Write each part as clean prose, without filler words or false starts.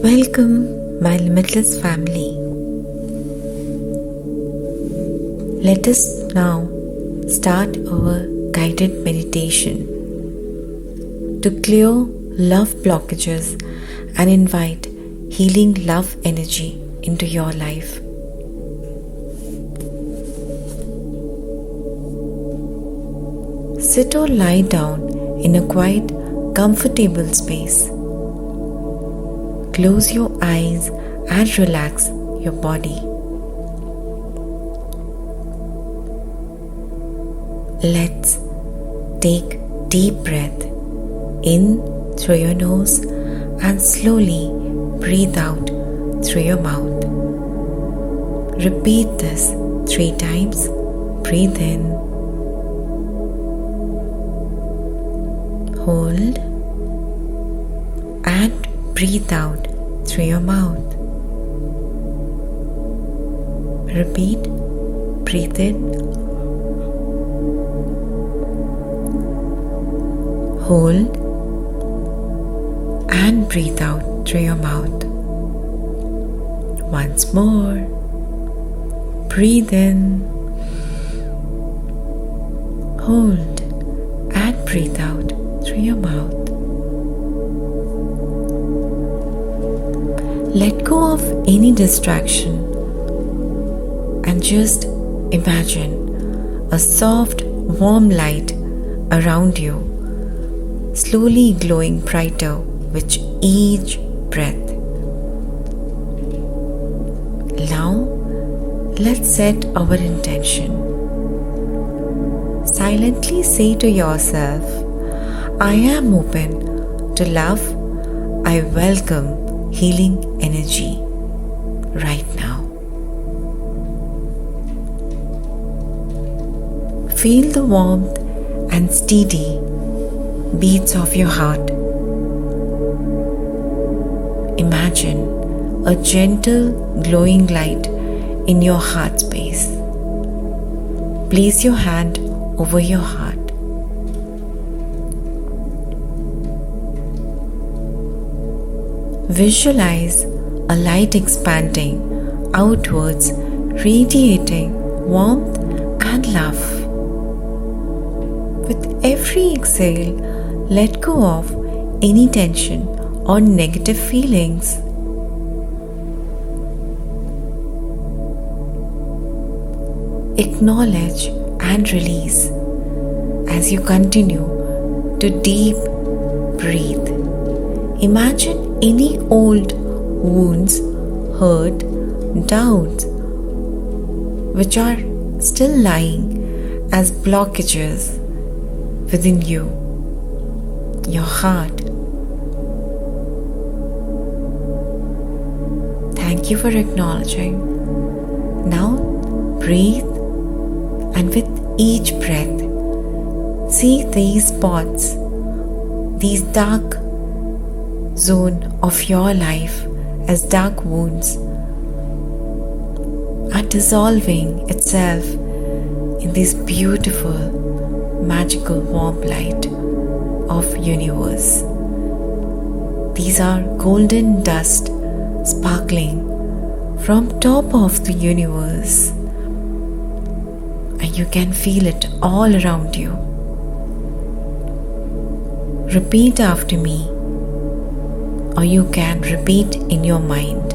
Welcome, my limitless family. Let us now start our guided meditation to clear love blockages and invite healing love energy into your life. Sit or lie down in a quiet, comfortable space. Close your eyes and relax your body. Let's take deep breath in through your nose and slowly breathe out through your mouth. Repeat this 3 times. Breathe in, hold, and breathe out through your mouth. Repeat, breathe in, hold, and breathe out through your mouth. Once more, breathe in, hold, and breathe out through your mouth. Let go of any distraction and just imagine a soft, warm light around you, slowly glowing brighter with each breath. Now, let's set our intention. Silently say to yourself, I am open to love. I welcome healing energy right now. Feel the warmth and steady beats of your heart. Imagine a gentle glowing light in your heart space. Place your hand over your heart. Visualize a light expanding outwards, radiating warmth and love. With every exhale, let go of any tension or negative feelings. Acknowledge and release as you continue to deep breathe. Imagine any old wounds, hurt, doubts which are still lying as blockages within you, your heart. Thank you for acknowledging. Now breathe, and with each breath, see these spots, these dark zone of your life as dark wounds are dissolving itself in this beautiful, magical warm light of universe. These are golden dust sparkling from top of the universe, and you can feel it all around you. Repeat after me, or you can repeat in your mind.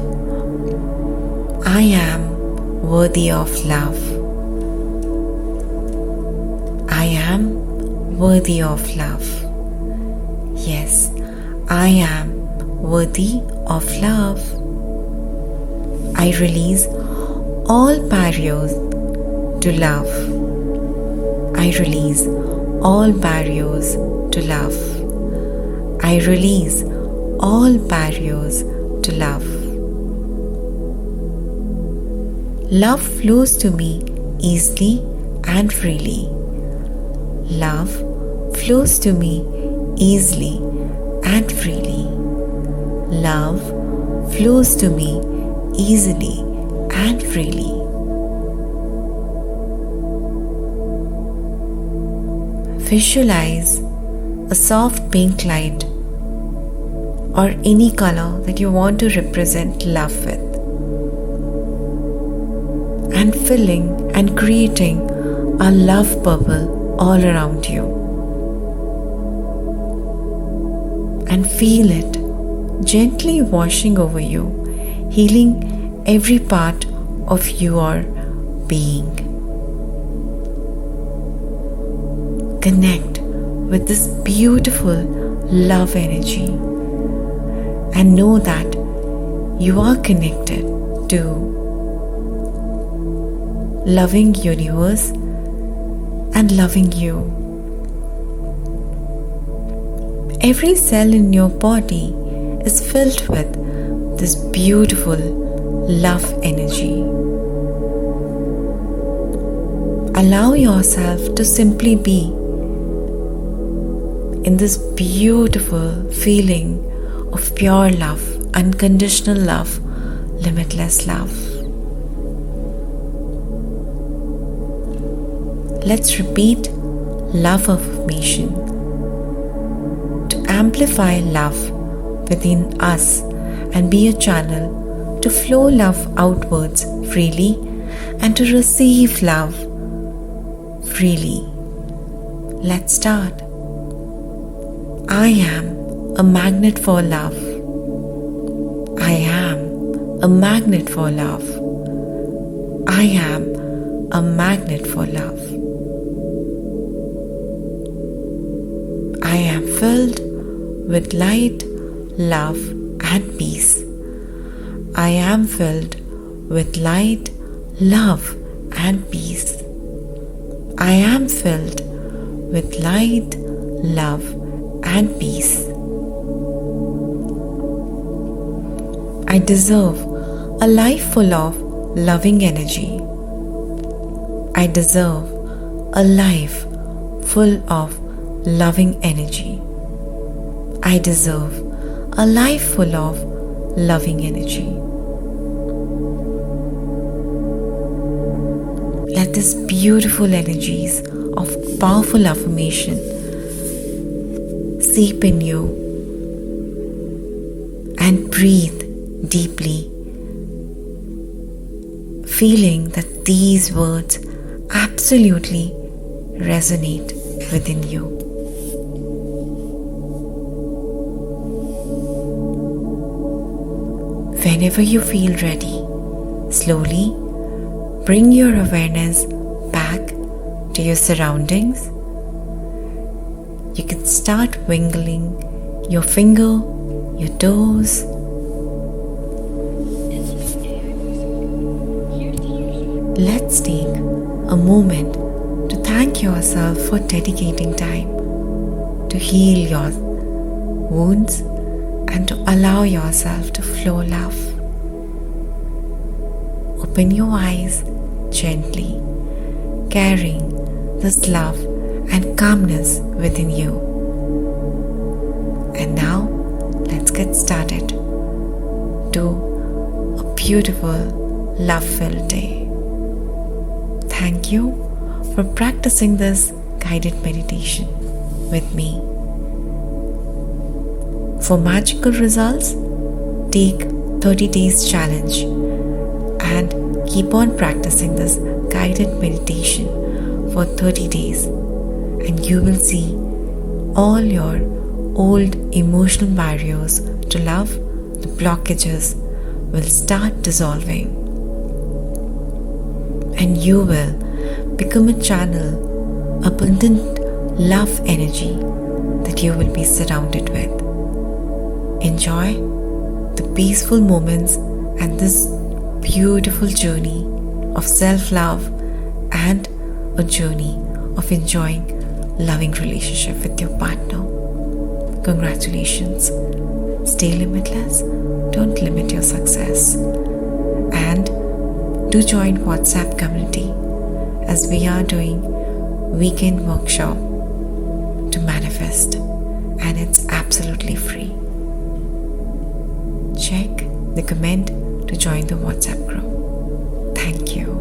I am worthy of love. I am worthy of love. Yes, I am worthy of love. I release all barriers to love. I release all barriers to love. I release all barriers to love. Love flows to me easily and freely. Love flows to me easily and freely. Love flows to me easily and freely. Visualize a soft pink light or any color that you want to represent love with, and filling and creating a love bubble all around you. And feel it gently washing over you, healing every part of your being. Connect with this beautiful love energy and know that you are connected to loving universe and loving you. Every cell in your body is filled with this beautiful love energy. Allow yourself to simply be in this beautiful feeling of pure love, unconditional love, limitless love. Let's repeat love affirmation to amplify love within us and be a channel to flow love outwards freely and to receive love freely. Let's start. I am a magnet for love. I am a magnet for love. I am a magnet for love. I am filled with light, love, and peace. I am filled with light, love, and peace. I am filled with light, love, and peace. I deserve a life full of loving energy. I deserve a life full of loving energy. I deserve a life full of loving energy. Let this beautiful energies of powerful affirmation seep in you and breathe deeply, feeling that these words absolutely resonate within you. Whenever you feel ready, slowly bring your awareness back to your surroundings. You can start wiggling your finger, your toes. Let's take a moment to thank yourself for dedicating time to heal your wounds and to allow yourself to flow love. Open your eyes gently, carrying this love and calmness within you. And now, let's get started to a beautiful, love-filled day. Thank you for practicing this guided meditation with me. For magical results, take 30 days challenge and keep on practicing this guided meditation for 30 days, and you will see all your old emotional barriers to love, the blockages will start dissolving, and you will become a channel, abundant love energy that you will be surrounded with. Enjoy the peaceful moments and this beautiful journey of self-love and a journey of enjoying loving relationship with your partner. Congratulations. Stay limitless. Don't limit your success. And do join WhatsApp community as we are doing weekend workshop to manifest, and it's absolutely free. Check the comment to join the WhatsApp group. Thank you.